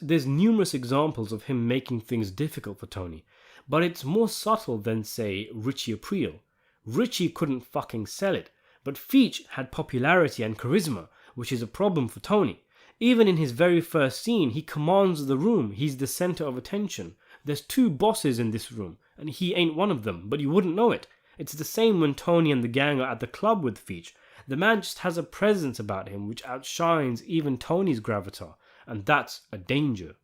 There's numerous examples of him making things difficult for Tony, but it's more subtle than, say, Richie Aprile. Richie couldn't fucking sell it, but Feech had popularity and charisma, which is a problem for Tony. Even in his very first scene, he commands the room, he's the center of attention. There's 2 bosses in this room, and he ain't one of them, but you wouldn't know it. It's the same when Tony and the gang are at the club with Feech. The man just has a presence about him which outshines even Tony's gravitas, and that's a danger.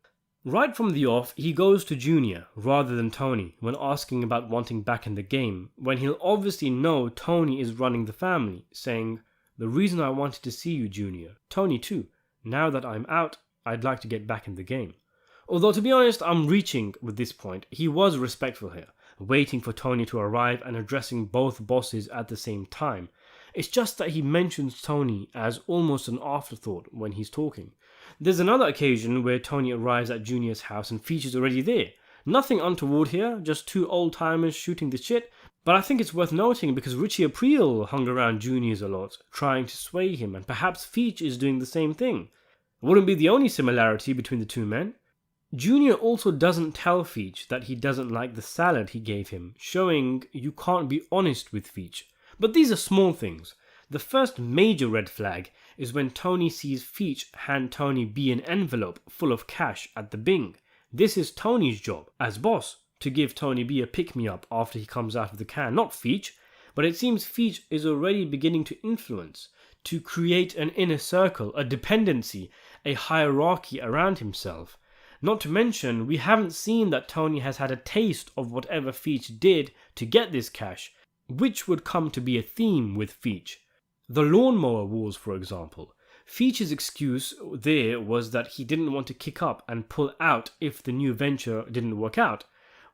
Right from the off, he goes to Junior rather than Tony when asking about wanting back in the game, when he'll obviously know Tony is running the family, saying, "The reason I wanted to see you, Junior, Tony too. Now that I'm out, I'd like to get back in the game." Although, to be honest, I'm reaching with this point. He was respectful here, waiting for Tony to arrive and addressing both bosses at the same time. It's just that he mentions Tony as almost an afterthought when he's talking. There's another occasion where Tony arrives at Junior's house and Feech is already there. Nothing untoward here, just 2 old-timers shooting the shit, but I think it's worth noting because Richie Aprile hung around Junior's a lot, trying to sway him, and perhaps Feech is doing the same thing. It wouldn't be the only similarity between the 2 men. Junior also doesn't tell Feech that he doesn't like the salad he gave him, showing you can't be honest with Feech. But these are small things. The first major red flag is when Tony sees Feech hand Tony B an envelope full of cash at the Bing. This is Tony's job, as boss, to give Tony B a pick-me-up after he comes out of the can, not Feech. But it seems Feech is already beginning to influence, to create an inner circle, a dependency, a hierarchy around himself. Not to mention, we haven't seen that Tony has had a taste of whatever Feech did to get this cash, which would come to be a theme with Feech. The lawnmower wars, for example. Feech's excuse there was that he didn't want to kick up and pull out if the new venture didn't work out.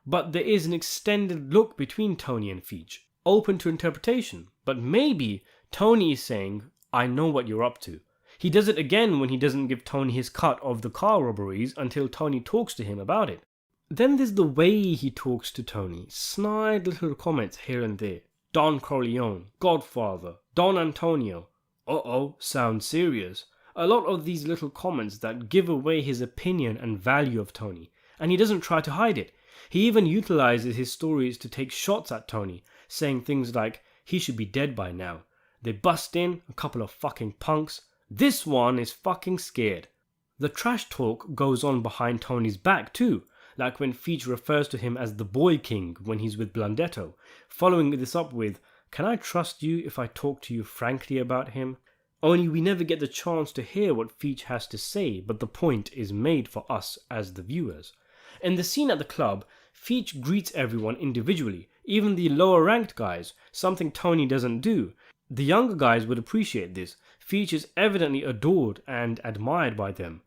But there is an extended look between Tony and Feech, open to interpretation. But maybe Tony is saying, "I know what you're up to." He does it again when he doesn't give Tony his cut of the car robberies until Tony talks to him about it. Then there's the way he talks to Tony, snide little comments here and there. Don Corleone, Godfather, Don Antonio. Uh-oh, sounds serious. A lot of these little comments that give away his opinion and value of Tony, and he doesn't try to hide it. He even utilizes his stories to take shots at Tony, saying things like, "He should be dead by now. They bust in, a couple of fucking punks. This one is fucking scared." The trash talk goes on behind Tony's back too, like when Feech refers to him as the Boy King when he's with Blundetto, following this up with, "Can I trust you if I talk to you frankly about him?" Only we never get the chance to hear what Feech has to say, but the point is made for us as the viewers. In the scene at the club, Feech greets everyone individually, even the lower ranked guys, something Tony doesn't do. The younger guys would appreciate this. Feech is evidently adored and admired by them.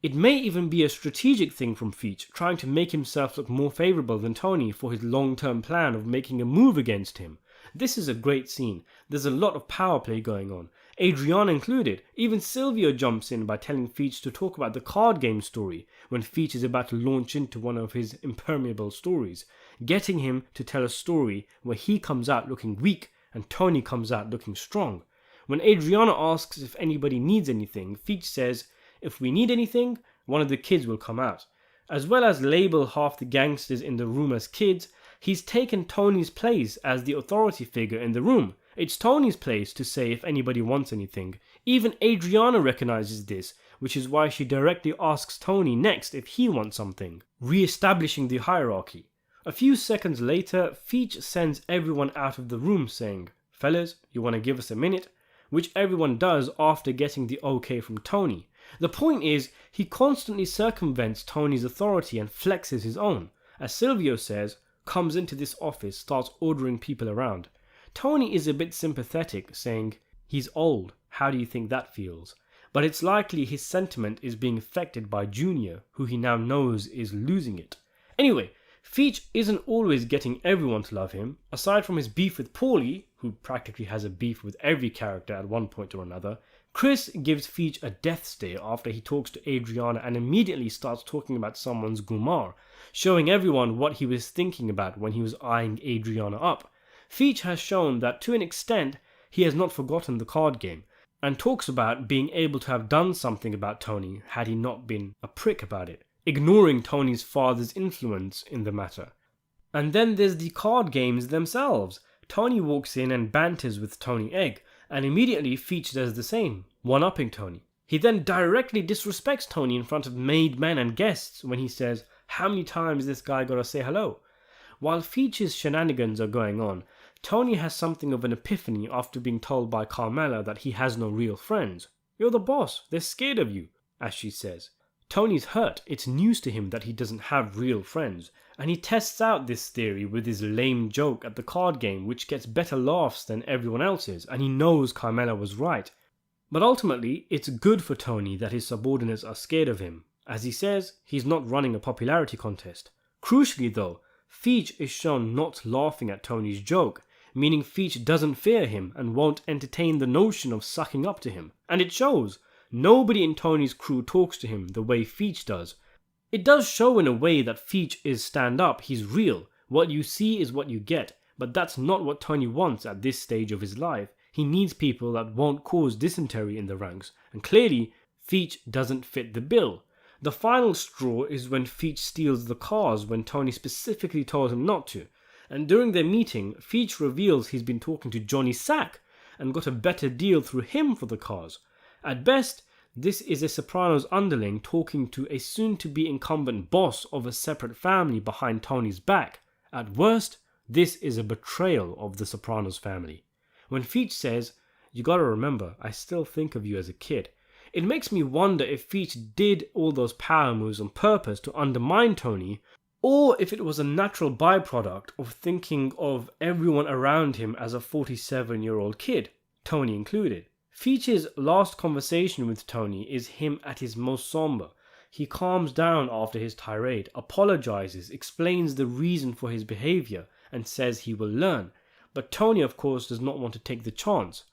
It may even be a strategic thing from Feech, trying to make himself look more favourable than Tony for his long-term plan of making a move against him. This is a great scene. There's a lot of power play going on, Adriana included. Even Silvio jumps in by telling Feech to talk about the card game story when Feech is about to launch into one of his impermeable stories, getting him to tell a story where he comes out looking weak and Tony comes out looking strong. When Adriana asks if anybody needs anything, Feech says, "If we need anything, one of the kids will come out." As well as label half the gangsters in the room as kids, he's taken Tony's place as the authority figure in the room. It's Tony's place to say if anybody wants anything. Even Adriana recognizes this, which is why she directly asks Tony next if he wants something, re-establishing the hierarchy. A few seconds later, Feech sends everyone out of the room saying, "Fellas, you want to give us a minute?" Which everyone does after getting the okay from Tony. The point is, he constantly circumvents Tony's authority and flexes his own. As Silvio says, comes into this office, starts ordering people around. Tony is a bit sympathetic, saying, "He's old, how do you think that feels?" But it's likely his sentiment is being affected by Junior, who he now knows is losing it. Anyway, Feech isn't always getting everyone to love him. Aside from his beef with Paulie, who practically has a beef with every character at one point or another, Chris gives Feech a death stare after he talks to Adriana and immediately starts talking about someone's Gumar, showing everyone what he was thinking about when he was eyeing Adriana up. Feech has shown that to an extent he has not forgotten the card game. and talks about being able to have done something about Tony had he not been a prick about it, ignoring Tony's father's influence in the matter. And then there's the card games themselves. Tony walks in and banters with Tony Egg, and immediately Feech does the same, one-upping Tony. He then directly disrespects Tony in front of maid men and guests when he says, "How many times this guy gotta say hello?" While Feech's shenanigans are going on, Tony has something of an epiphany after being told by Carmela that he has no real friends. "You're the boss, they're scared of you," as she says. Tony's hurt, it's news to him that he doesn't have real friends, and he tests out this theory with his lame joke at the card game which gets better laughs than everyone else's, and he knows Carmela was right. But ultimately, it's good for Tony that his subordinates are scared of him. As he says, he's not running a popularity contest. Crucially though, Feech is shown not laughing at Tony's joke, meaning Feech doesn't fear him and won't entertain the notion of sucking up to him. And it shows. Nobody in Tony's crew talks to him the way Feech does. It does show in a way that Feech is stand-up, he's real. What you see is what you get, but that's not what Tony wants at this stage of his life. He needs people that won't cause dysentery in the ranks, and clearly, Feech doesn't fit the bill. The final straw is when Feech steals the cars when Tony specifically told him not to, and during their meeting, Feech reveals he's been talking to Johnny Sack and got a better deal through him for the cars. At best, this is a Sopranos underling talking to a soon-to-be incumbent boss of a separate family behind Tony's back. At worst, this is a betrayal of the Sopranos family. When Feech says, "You gotta remember, I still think of you as a kid," it makes me wonder if Feech did all those power moves on purpose to undermine Tony, or if it was a natural byproduct of thinking of everyone around him as a 47-year-old kid, Tony included. Feech's last conversation with Tony is him at his most somber. He calms down after his tirade, apologizes, explains the reason for his behavior, and says he will learn. But Tony, of course, does not want to take the chance.